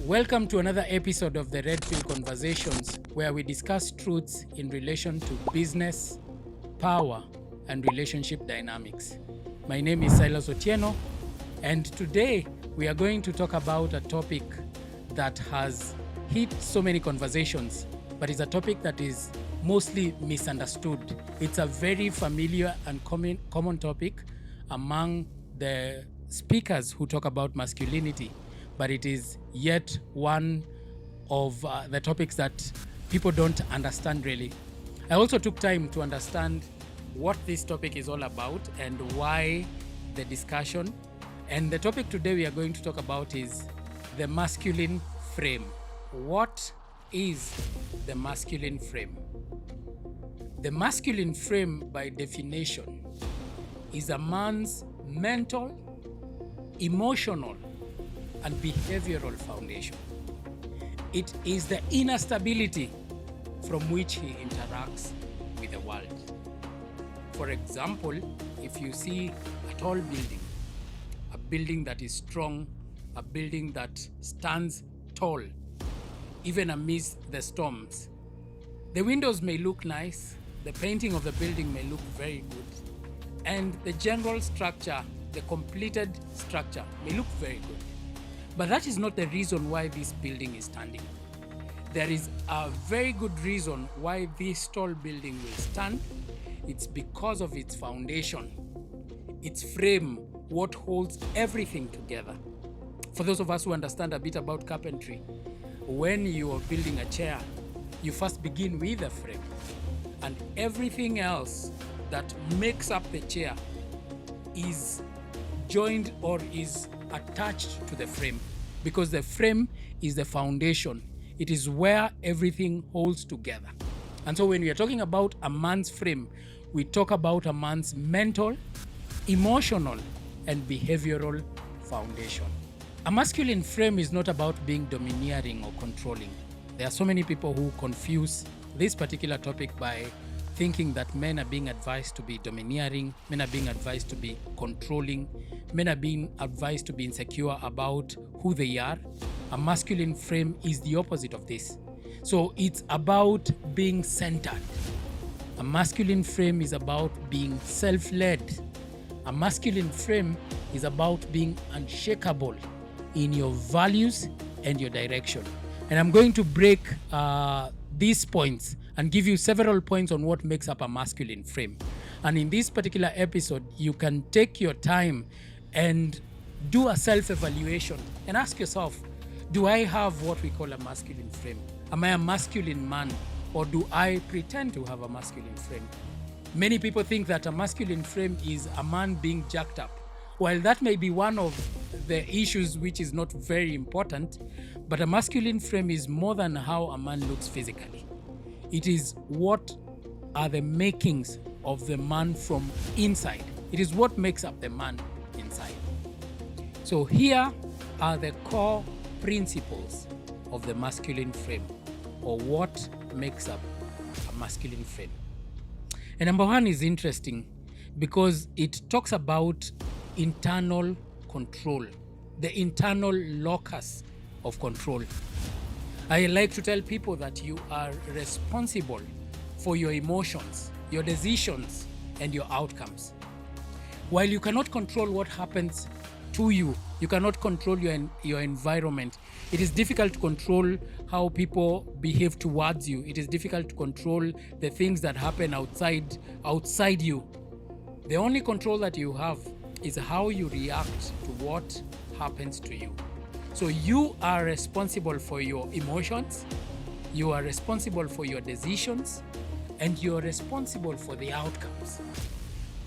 Welcome to another episode of the Red Pill Conversations, where we discuss truths in relation to business, power, and relationship dynamics. My name is Silas Otieno, and today we are going to talk about a topic that has hit so many conversations, but is a topic that is mostly misunderstood. It's a very familiar and common topic among the speakers who talk about masculinity, but it is yet one of the topics that people don't understand really. I also took time to understand what this topic is all about and why the discussion. And the topic today we are going to talk about is the masculine frame. What is the masculine frame? The masculine frame, by definition, is a man's mental, emotional, and behavioral foundation. It is the inner stability from which he interacts with the world. For example, if you see a tall building, a building that is strong, a building that stands tall, even amidst the storms, the windows may look nice, the painting of the building may look very good, and the general structure, the completed structure, may look very good. But that is not the reason why this building is standing. There is a very good reason why this tall building will stand. It's because of its foundation, its frame, what holds everything together. For those of us who understand a bit about carpentry, when you are building a chair, you first begin with a frame, and everything else that makes up the chair is joined or is attached to the frame, because the frame is the foundation. It is where everything holds together. And so when we are talking about a man's frame, we talk about a man's mental, emotional, and behavioral foundation. A masculine frame is not about being domineering or controlling. There are so many people who confuse this particular topic by thinking that men are being advised to be domineering, men are being advised to be controlling, men are being advised to be insecure about who they are. A masculine frame is the opposite of this. So it's about being centered. A masculine frame is about being self-led. A masculine frame is about being unshakable in your values and your direction. And I'm going to break these points and give you several points on what makes up a masculine frame. And in this particular episode, you can take your time and do a self-evaluation and ask yourself, do I have what we call a masculine frame? Am I a masculine man, or do I pretend to have a masculine frame? Many people think that a masculine frame is a man being jacked up. While that may be one of the issues which is not very important, but a masculine frame is more than how a man looks physically. It is what are the makings of the man from inside. It is what makes up the man inside. So here are the core principles of the masculine frame, or what makes up a masculine frame. And number one is interesting because it talks about internal control, the internal locus of control. I like to tell people that you are responsible for your emotions, your decisions, and your outcomes. While you cannot control what happens to you, you cannot control your environment. It is difficult to control how people behave towards you. It is difficult to control the things that happen outside you. The only control that you have is how you react to what happens to you. So you are responsible for your emotions, you are responsible for your decisions, and you are responsible for the outcomes.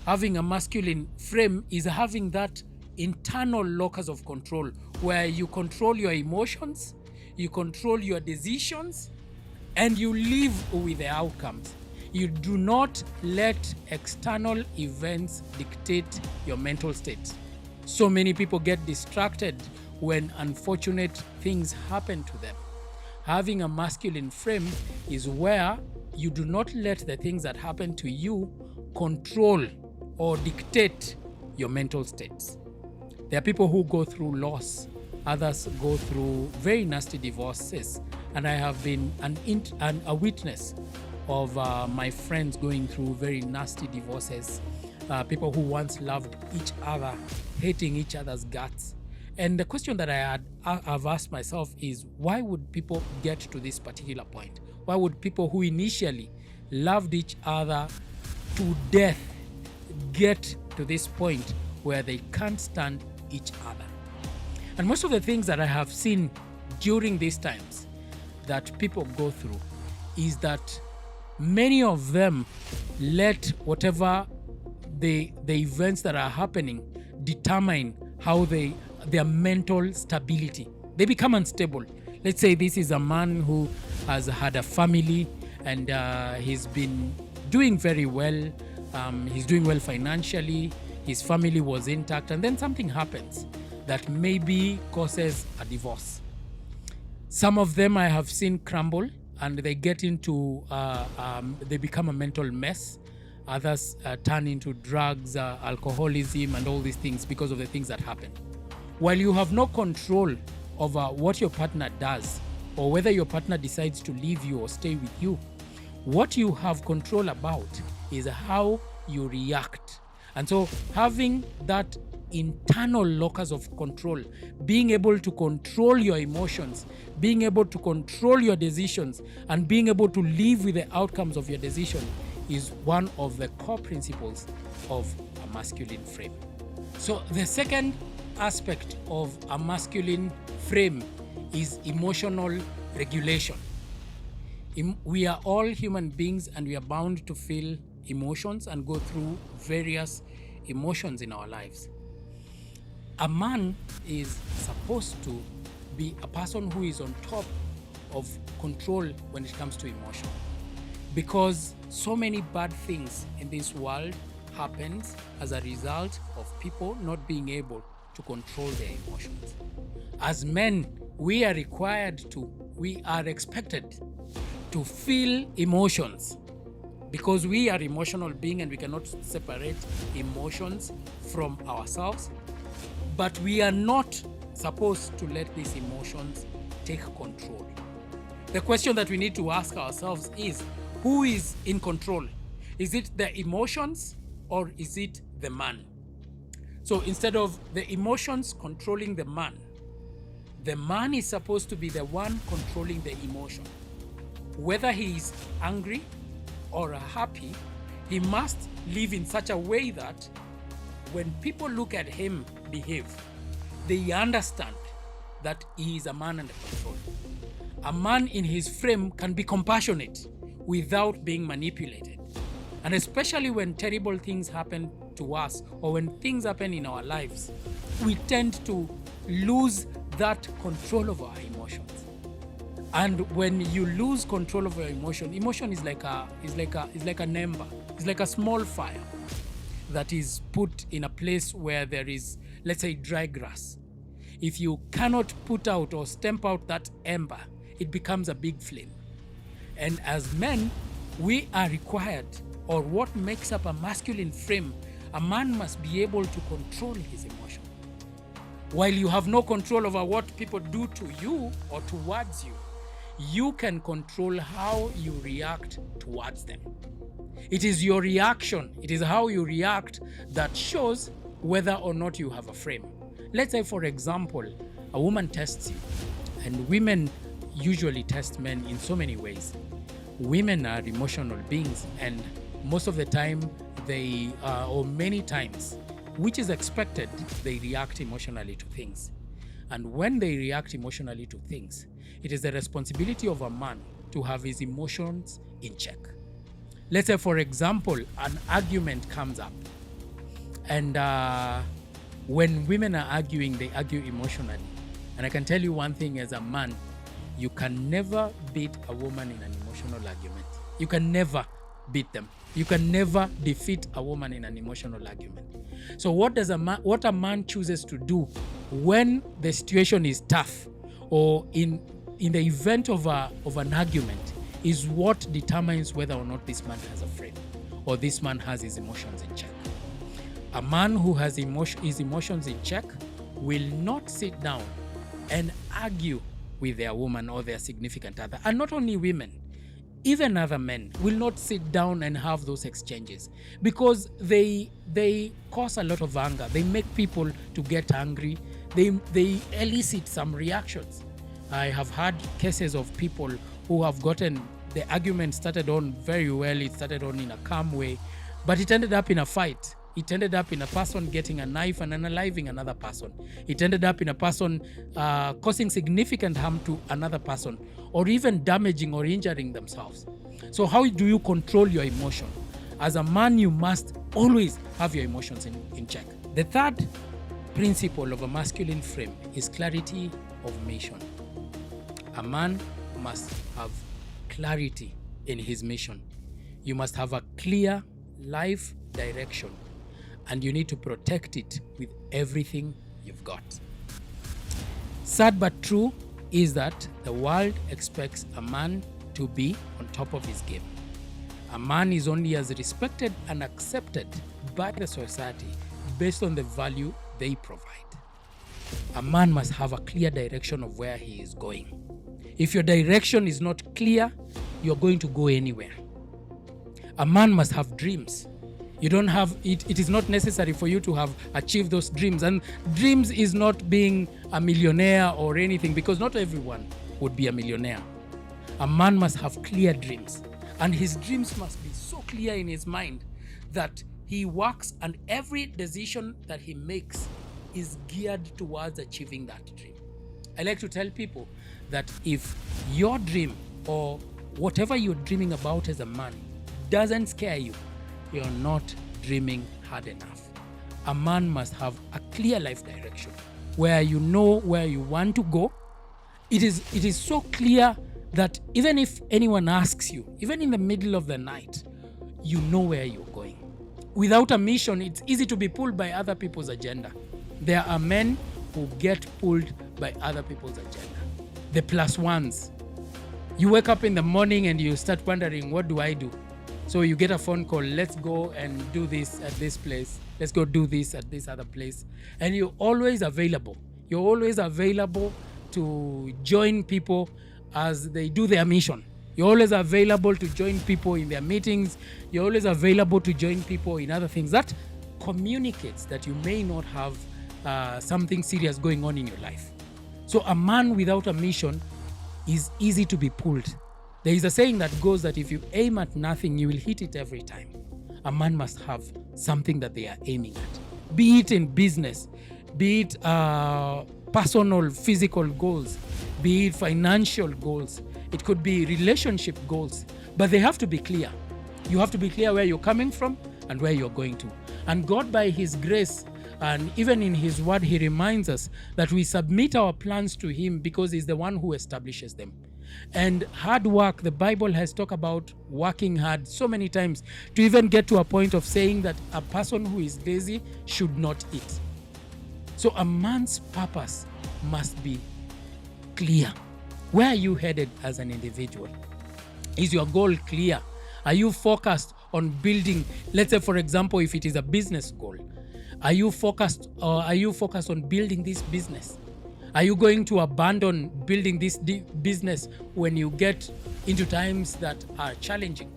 Having a masculine frame is having that internal locus of control where you control your emotions, you control your decisions, and you live with the outcomes. You do not let external events dictate your mental state. So many people get distracted when unfortunate things happen to them. Having a masculine frame is where you do not let the things that happen to you control or dictate your mental states. There are people who go through loss, Others go through very nasty divorces. And I have been a witness of my friends going through very nasty divorces. People who once loved each other, hating each other's guts. And the question that I've asked myself is, why would people get to this particular point? Why would people who initially loved each other to death get to this point where they can't stand each other? And most of the things that I have seen during these times that people go through is that many of them let whatever the events that are happening determine how their mental stability. They become unstable. Let's say this is a man who has had a family and he's been doing very well. He's doing well financially. His family was intact, and then something happens that maybe causes a divorce. Some of them I have seen crumble, and they get into, they become a mental mess. Others turn into drugs, alcoholism, and all these things because of the things that happen. While you have no control over what your partner does or whether your partner decides to leave you or stay with you, what you have control about is how you react. And so having that internal locus of control, being able to control your emotions, being able to control your decisions, and being able to live with the outcomes of your decision is one of the core principles of a masculine frame. So the second aspect of a masculine frame is emotional regulation. We are all human beings, and we are bound to feel emotions and go through various emotions in our lives. A man is supposed to be a person who is on top of control when it comes to emotion, because so many bad things in this world happens as a result of people not being able to control their emotions. As men, we are expected to feel emotions, because we are emotional beings and we cannot separate emotions from ourselves. But we are not supposed to let these emotions take control. The question that we need to ask ourselves is, who is in control? Is it the emotions or is it the man? So instead of the emotions controlling the man is supposed to be the one controlling the emotion. Whether he is angry or happy, he must live in such a way that when people look at him behave, they understand that he is a man under control. A man in his frame can be compassionate without being manipulated. And especially when terrible things happen to us or when things happen in our lives, we tend to lose that control of our emotions. And when you lose control of your emotion is like an ember. It's like a small fire that is put in a place where there is, let's say, dry grass. If you cannot put out or stamp out that ember, it becomes a big flame. And as men, we are required, or what makes up a masculine frame, a man must be able to control his emotion. While you have no control over what people do to you or towards you, you can control how you react towards them. It is your reaction, it is how you react that shows whether or not you have a frame. Let's say, for example, a woman tests you, and women usually test men in so many ways. Women are emotional beings, and most of the time or many times, which is expected, they react emotionally to things. And when they react emotionally to things, it is the responsibility of a man to have his emotions in check. Let's say, for example, an argument comes up, and when women are arguing, they argue emotionally. And I can tell you one thing as a man, you can never beat a woman in an emotional argument. You can never beat them. You can never defeat a woman in an emotional argument. So what a man chooses to do when the situation is tough, or in the event of an argument, is what determines whether or not this man has a frame, or this man has his emotions in check. A man who has his emotions in check will not sit down and argue with their woman or their significant other. And not only women, even other men will not sit down and have those exchanges because they cause a lot of anger. They make people to get angry. They elicit some reactions. I have had cases of people who have gotten the argument started on very well. It started on in a calm way, but it ended up in a fight. It ended up in a person getting a knife and unaliving another person. It ended up in a person causing significant harm to another person, or even damaging or injuring themselves. So how do you control your emotion? As a man, you must always have your emotions in check. The third principle of a masculine frame is clarity of mission. A man must have clarity in his mission. You must have a clear life direction, and you need to protect it with everything you've got. Sad but true is that the world expects a man to be on top of his game. A man is only as respected and accepted by the society based on the value they provide. A man must have a clear direction of where he is going. If your direction is not clear, you're going to go anywhere. A man must have dreams. You don't have it. It is not necessary for you to have achieved those dreams. And dreams is not being a millionaire or anything, because not everyone would be a millionaire. A man must have clear dreams, and his dreams must be so clear in his mind that he works, and every decision that he makes is geared towards achieving that dream. I like to tell people that if your dream or whatever you're dreaming about as a man doesn't scare you, you're not dreaming hard enough. A man must have a clear life direction where you know where you want to go. It is so clear that even if anyone asks you, even in the middle of the night, you know where you're going. Without a mission, it's easy to be pulled by other people's agenda. There are men who get pulled by other people's agenda. The plus ones. You wake up in the morning and you start wondering, what do I do? So you get a phone call, let's go and do this at this place. Let's go do this at this other place. And you're always available. You're always available to join people as they do their mission. You're always available to join people in their meetings. You're always available to join people in other things. That communicates that you may not have something serious going on in your life. So a man without a mission is easy to be pulled. There is a saying that goes that if you aim at nothing, you will hit it every time. A man must have something that they are aiming at. Be it in business, be it personal, physical goals, be it financial goals. It could be relationship goals, but they have to be clear. You have to be clear where you're coming from and where you're going to. And God, by His grace, and even in His word, He reminds us that we submit our plans to Him because He's the one who establishes them. And hard work, the Bible has talked about working hard so many times, to even get to a point of saying that a person who is lazy should not eat. So a man's purpose must be clear. Where are you headed as an individual? Is your goal clear? Are you focused on building, let's say for example, if it is a business goal, are you focused on building this business? Are you going to abandon building this business when you get into times that are challenging?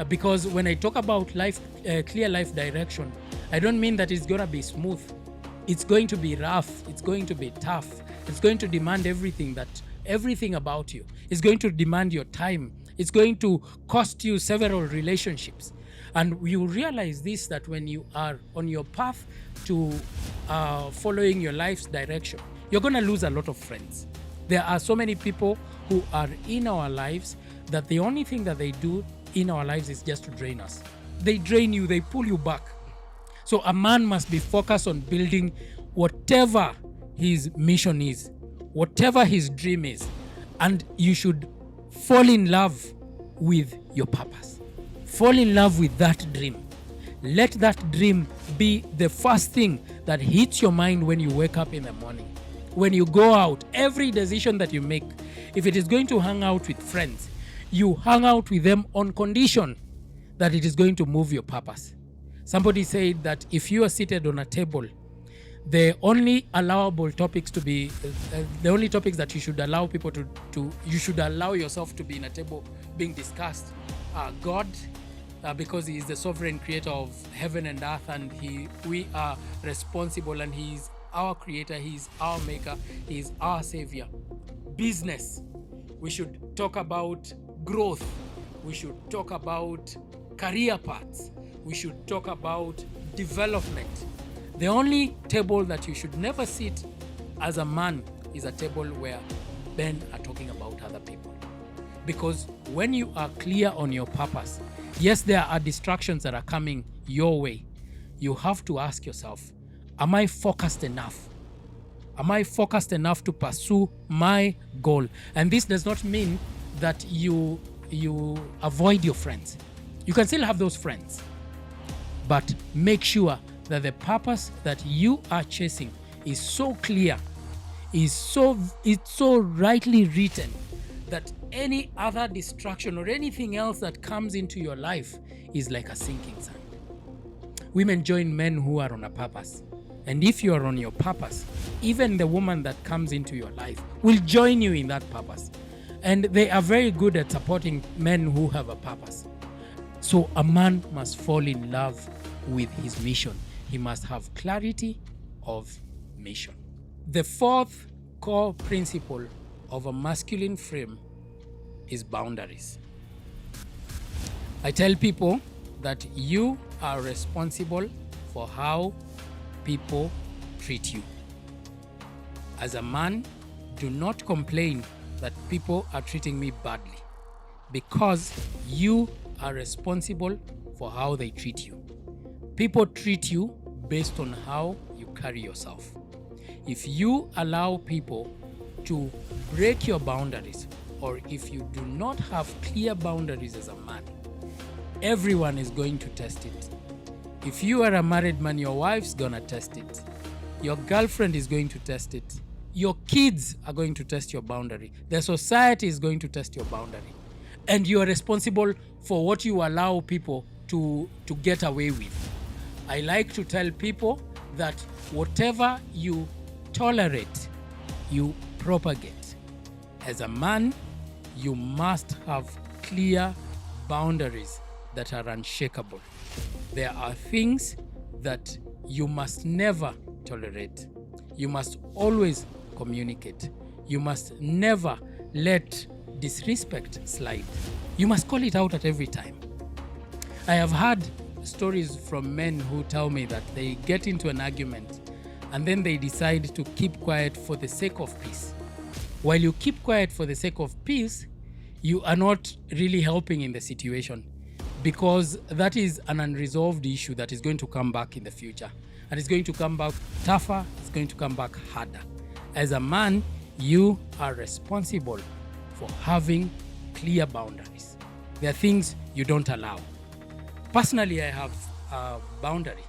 Because when I talk about clear life direction, I don't mean that it's going to be smooth. It's going to be rough. It's going to be tough. It's going to demand everything about you. It's going to demand your time. It's going to cost you several relationships. And you realize this, that when you are on your path to following your life's direction, you're going to lose a lot of friends. There are so many people who are in our lives that the only thing that they do in our lives is just to drain us. They drain you, they pull you back. So a man must be focused on building whatever his mission is, whatever his dream is, and you should fall in love with your purpose. Fall in love with that dream. Let that dream be the first thing that hits your mind when you wake up in the morning. When you go out, every decision that you make, if it is going to hang out with friends, you hang out with them on condition that it is going to move your purpose. Somebody said that if you are seated on a table The only allowable topics to be, the only topics that you should allow people you should allow yourself to be in a table being discussed are God, because He is the sovereign creator of heaven and earth, and we are responsible, and He is our creator, He is our maker, He is our savior. Business, we should talk about growth, we should talk about career paths, we should talk about development. The only table that you should never sit as a man is a table where men are talking about other people. Because when you are clear on your purpose, yes, there are distractions that are coming your way. You have to ask yourself, am I focused enough? Am I focused enough to pursue my goal? And this does not mean that you avoid your friends. You can still have those friends, but make sure that the purpose that you are chasing is so clear, it's so rightly written, that any other distraction or anything else that comes into your life is like a sinking sand. Women join men who are on a purpose. And if you are on your purpose, even the woman that comes into your life will join you in that purpose. And they are very good at supporting men who have a purpose. So a man must fall in love with his mission. He must have clarity of mission. The fourth core principle of a masculine frame is boundaries. I tell people that you are responsible for how people treat you. As a man, do not complain that people are treating me badly, because you are responsible for how they treat you. People treat you based on how you carry yourself. If you allow people to break your boundaries, or if you do not have clear boundaries as a man, everyone is going to test it. If you are a married man, your wife's gonna test it. Your girlfriend is going to test it. Your kids are going to test your boundary. The society is going to test your boundary. And you are responsible for what you allow people to get away with. I like to tell people that whatever you tolerate, you propagate. As a man, you must have clear boundaries that are unshakable. There are things that you must never tolerate. You must always communicate. You must never let disrespect slide. You must call it out at every time. I have heard stories from men who tell me that they get into an argument and then they decide to keep quiet for the sake of peace. While you keep quiet for the sake of peace, you are not really helping in the situation, because that is an unresolved issue that is going to come back in the future. And it's going to come back tougher, it's going to come back harder. As a man, you are responsible for having clear boundaries. There are things you don't allow. Personally, I have a boundary.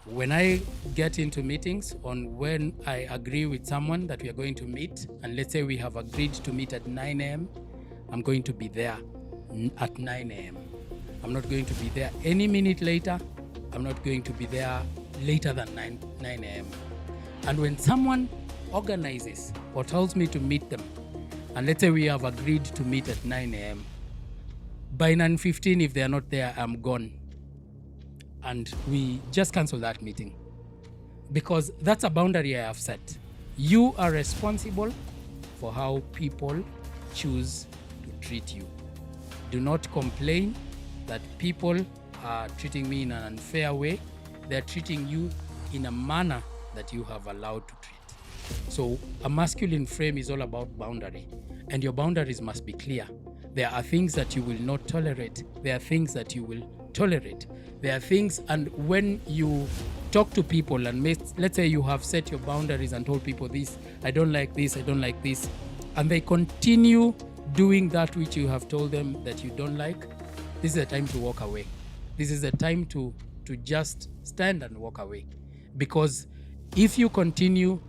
When I get into meetings, on when I agree with someone that we are going to meet, and let's say we have agreed to meet at 9 a.m., I'm going to be there at 9 a.m. I'm not going to be there any minute later. I'm not going to be there later than 9 a.m. And when someone organizes or tells me to meet them, and let's say we have agreed to meet at 9 a.m., by 9:15, if they are not there, I'm gone. And we just cancel that meeting, because that's a boundary I have set. You are responsible for how people choose to treat you. Do not complain that people are treating me in an unfair way. They're treating you in a manner that you have allowed to treat. So a masculine frame is all about boundary, and your boundaries must be clear. There are things that you will not tolerate. There are things that you will tolerate. There are things, and when you talk to people, and let's say you have set your boundaries and told people this, I don't like this, I don't like this, and they continue doing that which you have told them that you don't like, this is the time to walk away. This is the time to just stand and walk away. Because if you continue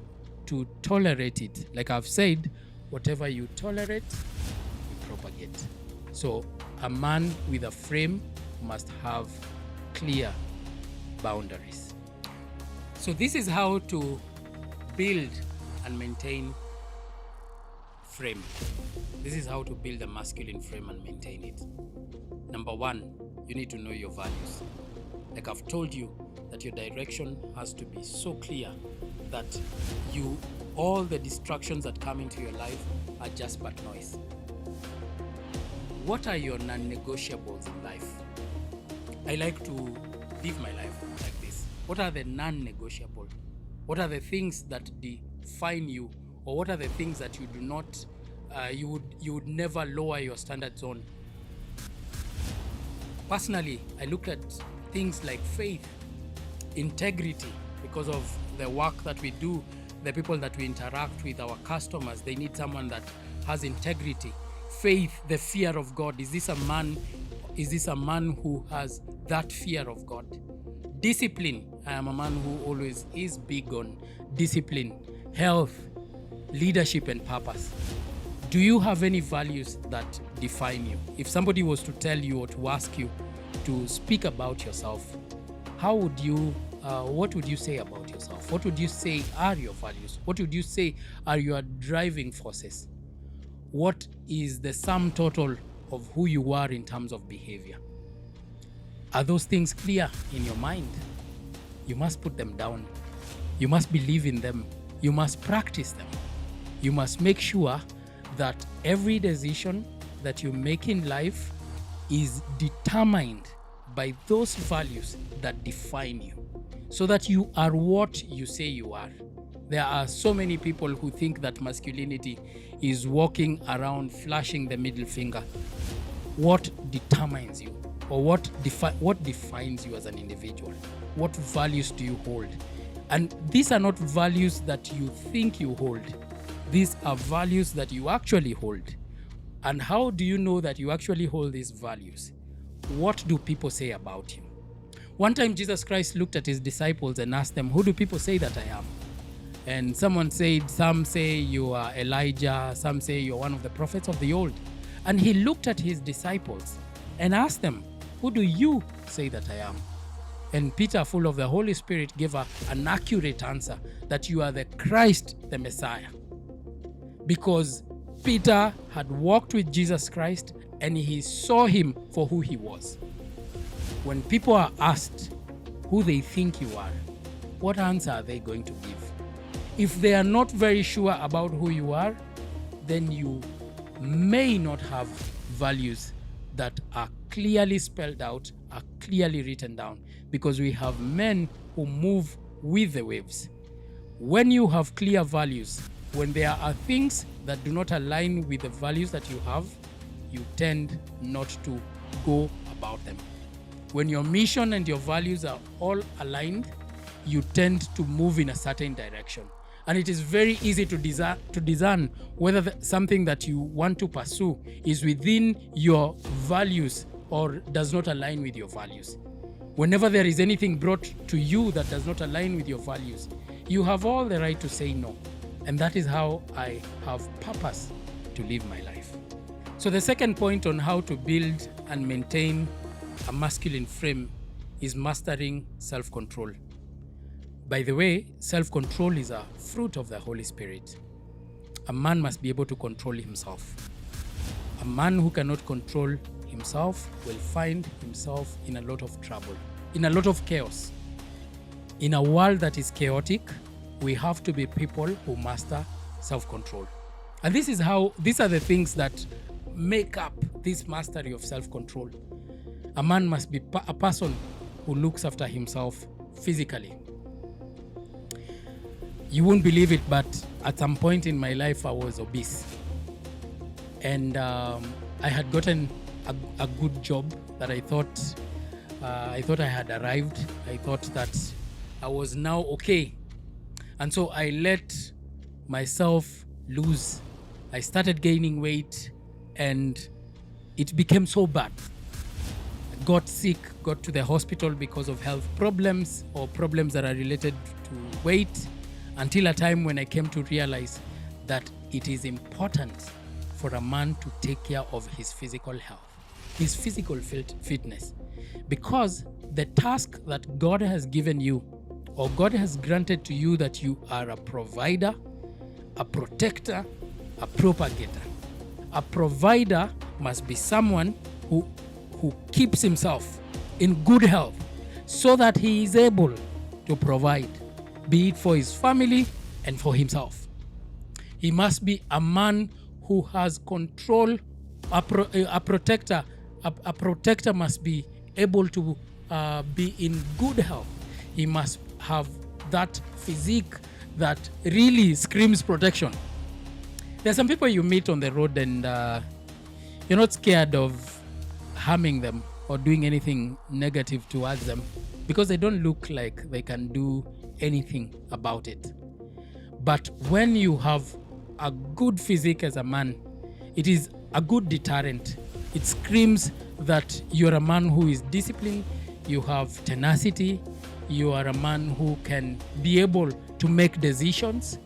to tolerate it, like I've said, whatever you tolerate, you propagate. So a man with a frame must have clear boundaries. So this is how to build and maintain frame. This is how to build a masculine frame and maintain it. Number one, you need to know your values. Like I've told you, that your direction has to be so clear that all the distractions that come into your life are just but noise. What are your non-negotiables in life? I like to live my life like this. What are the non-negotiable? What are the things that define you, or what are the things that you do not, you would never lower your standards on? Personally, I look at things like faith, integrity, because of the work that we do, the people that we interact with, our customers, they need someone that has integrity. Faith, the fear of God. Is this a man who has that fear of God? Discipline. I am a man who always is big on discipline, health, leadership, and purpose. Do you have any values that define you? If somebody was to tell you or to ask you to speak about yourself, how would you, what would you say about yourself? What would you say are your values? What would you say are your driving forces? What is the sum total of who you are in terms of behavior? Are those things clear in your mind? You must put them down. You must believe in them. You must practice them. You must make sure that every decision that you make in life is determined by those values that define you, so that you are what you say you are. There are so many people who think that masculinity is walking around flashing the middle finger. What determines you, or what defines you as an individual? What values do you hold? And these are not values that you think you hold. These are values that you actually hold. And how do you know that you actually hold these values? What do people say about you? One time Jesus Christ looked at his disciples and asked them, who do people say that I am? And someone said, some say you are Elijah, some say you're one of the prophets of the old. And he looked at his disciples and asked them, who do you say that I am? And Peter, full of the Holy Spirit, gave an accurate answer that you are the Christ, the Messiah. Because Peter had walked with Jesus Christ and he saw him for who he was. When people are asked who they think you are, what answer are they going to give? If they are not very sure about who you are, then you may not have values that are clearly spelled out, are clearly written down, because we have men who move with the waves. When you have clear values, when there are things that do not align with the values that you have, you tend not to go about them. When your mission and your values are all aligned, you tend to move in a certain direction. And it is very easy to discern whether something that you want to pursue is within your values or does not align with your values. Whenever there is anything brought to you that does not align with your values, you have all the right to say no. And that is how I have purpose to live my life. So the second point on how to build and maintain a masculine frame is mastering self-control. By the way, self-control is a fruit of the Holy Spirit. A man must be able to control himself. A man who cannot control himself will find himself in a lot of trouble, in a lot of chaos. In a world that is chaotic, we have to be people who master self-control. And these are the things that make up this mastery of self-control. A man must be a person who looks after himself physically. You won't believe it, but at some point in my life, I was obese. And I had gotten a good job that I thought I had arrived. I thought that I was now okay. And so I let myself loose. I started gaining weight and it became so bad. I got sick, got to the hospital because of health problems or problems that are related to weight, until a time when I came to realize that it is important for a man to take care of his physical health, his physical fitness, because the task that God has given you or God has granted to you that you are a provider, a protector, a propagator. A provider must be someone who keeps himself in good health so that he is able to provide, be it for his family and for himself. He must be a man who has control. A protector must be able to be in good health. He must have that physique that really screams protection. There's some people you meet on the road and you're not scared of harming them or doing anything negative towards them because they don't look like they can do anything about it. But when you have a good physique as a man, it is a good deterrent. It screams that you're a man who is disciplined, you have tenacity, you are a man who can be able to make decisions,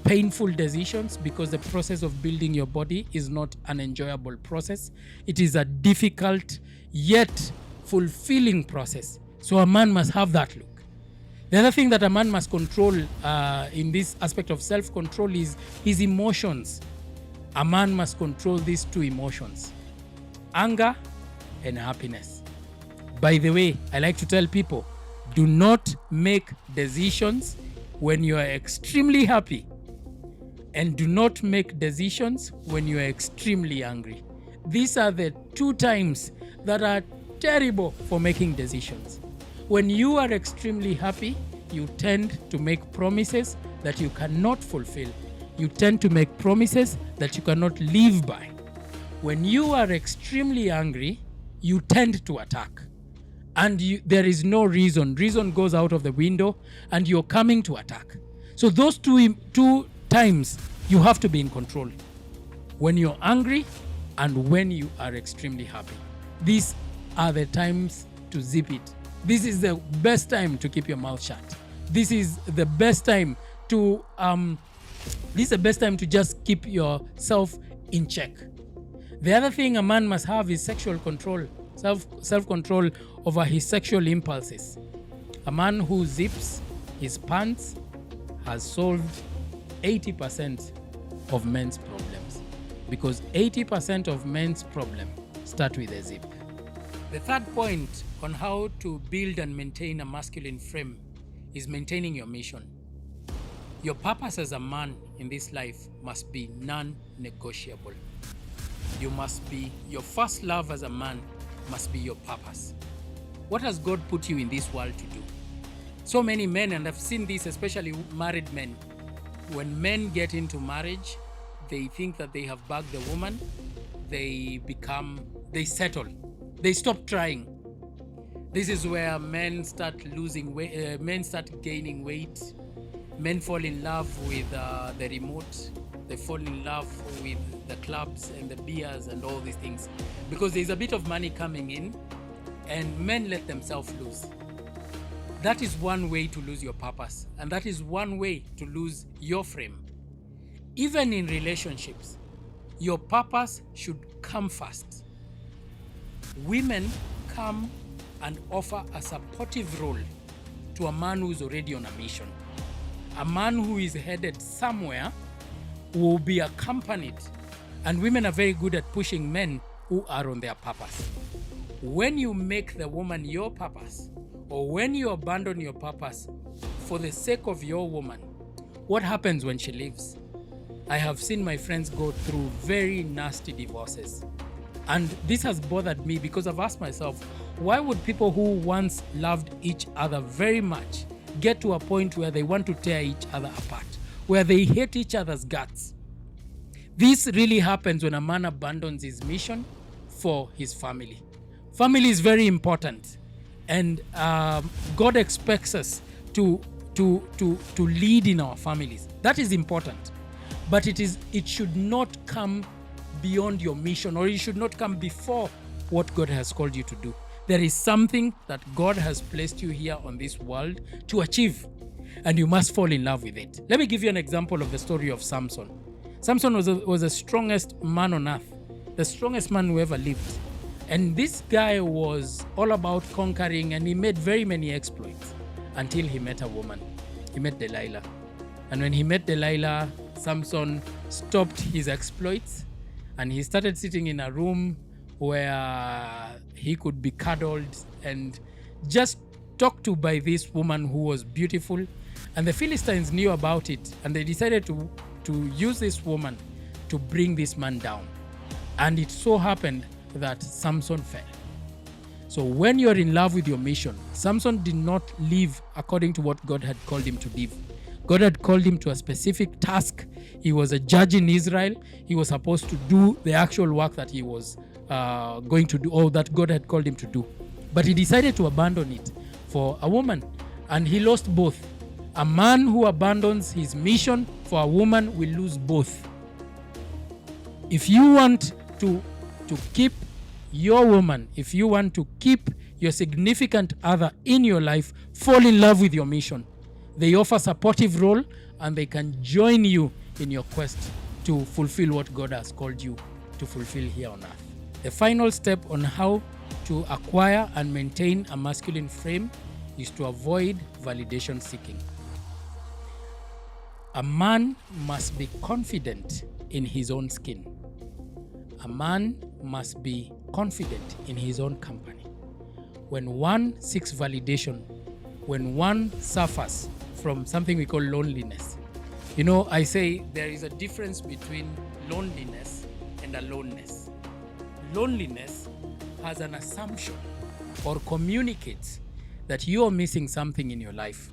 painful decisions, because the process of building your body is not an enjoyable process. It is a difficult yet fulfilling process. So a man must have that look. The other thing that a man must control in this aspect of self-control is his emotions. A man must control these two emotions, anger and happiness. By the way, I like to tell people, do not make decisions when you are extremely happy, and do not make decisions when you are extremely angry. These are the two times that are terrible for making decisions. When you are extremely happy, you tend to make promises that you cannot fulfill. You tend to make promises that you cannot live by. When you are extremely angry, you tend to attack. And there is no reason. Reason goes out of the window and you're coming to attack. So those two times you have to be in control. When you're angry and when you are extremely happy. These are the times to zip it. This is the best time to keep your mouth shut. This is the best time to just keep yourself in check. The other thing a man must have is sexual control, self-control over his sexual impulses. A man who zips his pants has solved 80% of men's problems, because 80% of men's problems start with a zip. The third point on how to build and maintain a masculine frame is maintaining your mission. Your purpose as a man in this life must be non-negotiable. Your first love as a man must be your purpose. What has God put you in this world to do? So many men, and I've seen this, especially married men, when men get into marriage, they think that they have bagged the woman, they settle, they stop trying. This is where men start losing weight, men start gaining weight, men fall in love with the remote, they fall in love with the clubs and the beers and all these things, because there's a bit of money coming in and men let themselves lose. That is one way to lose your purpose, and that is one way to lose your frame. Even in relationships, your purpose should come first. Women come and offer a supportive role to a man who's already on a mission. A man who is headed somewhere will be accompanied, and women are very good at pushing men who are on their purpose. When you make the woman your purpose, or when you abandon your purpose for the sake of your woman, what happens when she leaves? I have seen my friends go through very nasty divorces. And this has bothered me because I've asked myself, why would people who once loved each other very much get to a point where they want to tear each other apart, where they hate each other's guts? This really happens when a man abandons his mission for his family. Family is very important, and God expects us to lead in our families. That is important, but it should not come beyond your mission, or it should not come before what God has called you to do. There is something that God has placed you here on this world to achieve, and you must fall in love with it. Let me give you an example of the story of Samson. Samson was the strongest man on earth, the strongest man who ever lived. And this guy was all about conquering, and he made very many exploits. until he met a woman. He met Delilah. And when he met Delilah, Samson stopped his exploits and he started sitting in a room where he could be cuddled and just talked to by this woman who was beautiful. And the Philistines knew about it, and they decided to use this woman to bring this man down. And it so happened that Samson fell. So when you're in love with your mission, Samson did not live according to what God had called him to live. God had called him to a specific task. He was a judge in Israel. He was supposed to do the actual work that he was going to do, or that God had called him to do. But he decided to abandon it for a woman, and he lost both. A man who abandons his mission for a woman will lose both. If you want to keep your woman, if you want to keep your significant other in your life, fall in love with your mission. They offer supportive role and they can join you in your quest to fulfill what God has called you to fulfill here on earth. The final step on how to acquire and maintain a masculine frame is to avoid validation seeking. A man must be confident in his own skin. A man must be confident in his own company. When one seeks validation, when one suffers from something we call loneliness, I say there is a difference between loneliness and aloneness. Loneliness has an assumption or communicates that you are missing something in your life.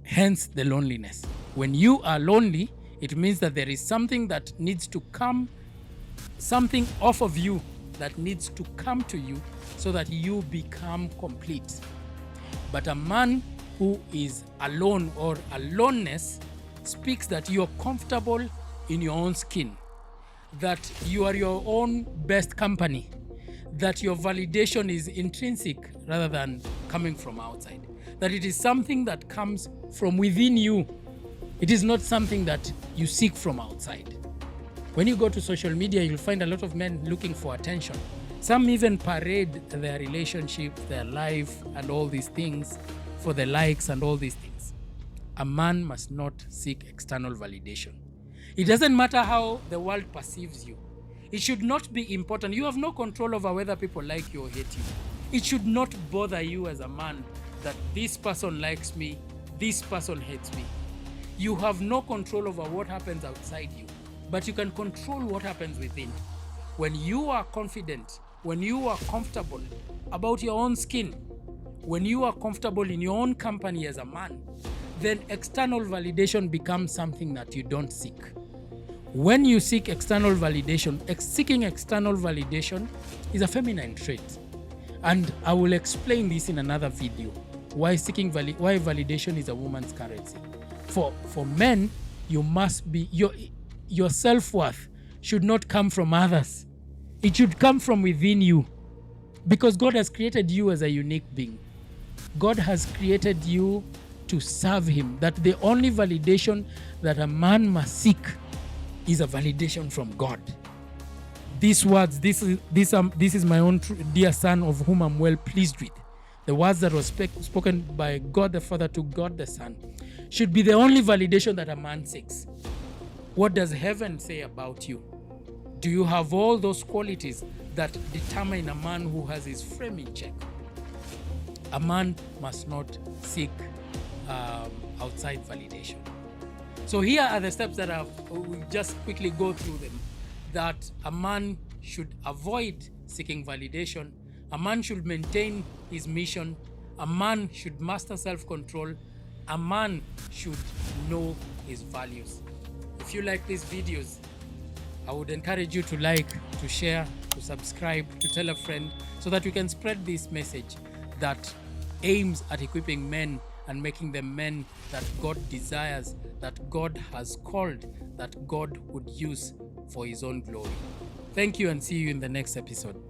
Hence the loneliness. When you are lonely, it means that there is something that needs to come, something off of you that needs to come to you so that you become complete. But a man who is alone or aloneness speaks that you are comfortable in your own skin, that you are your own best company, that your validation is intrinsic rather than coming from outside, that it is something that comes from within you. It is not something that you seek from outside. When you go to social media, you'll find a lot of men looking for attention. Some even parade their relationship, their life, and all these things for the likes and all these things. A man must not seek external validation. It doesn't matter how the world perceives you. It should not be important. You have no control over whether people like you or hate you. It should not bother you as a man that this person likes me, this person hates me. You have no control over what happens outside you, but you can control what happens within. When you are confident, when you are comfortable about your own skin, when you are comfortable in your own company as a man, then external validation becomes something that you don't seek. When you seek external validation, seeking external validation is a feminine trait. And I will explain this in another video, why validation is a woman's currency. For men, you must be, your self-worth should not come from others. It should come from within you, because God has created you as a unique being. God has created you to serve him. That the only validation that a man must seek is a validation from God. These words, this is my own dear son, of whom I'm well pleased with. The words that were spoken by God the Father to God the Son should be the only validation that a man seeks. What does heaven say about you? Do you have all those qualities that determine a man who has his frame in check? A man must not seek outside validation. So here are the steps that we'll just quickly go through them. That a man should avoid seeking validation. A man should maintain his mission. A man should master self-control. A man should know his values. If you like these videos, I would encourage you to like, to share, to subscribe, to tell a friend, so that we can spread this message that aims at equipping men and making them men that God desires, that God has called, that God would use for his own glory. Thank you, and see you in the next episode.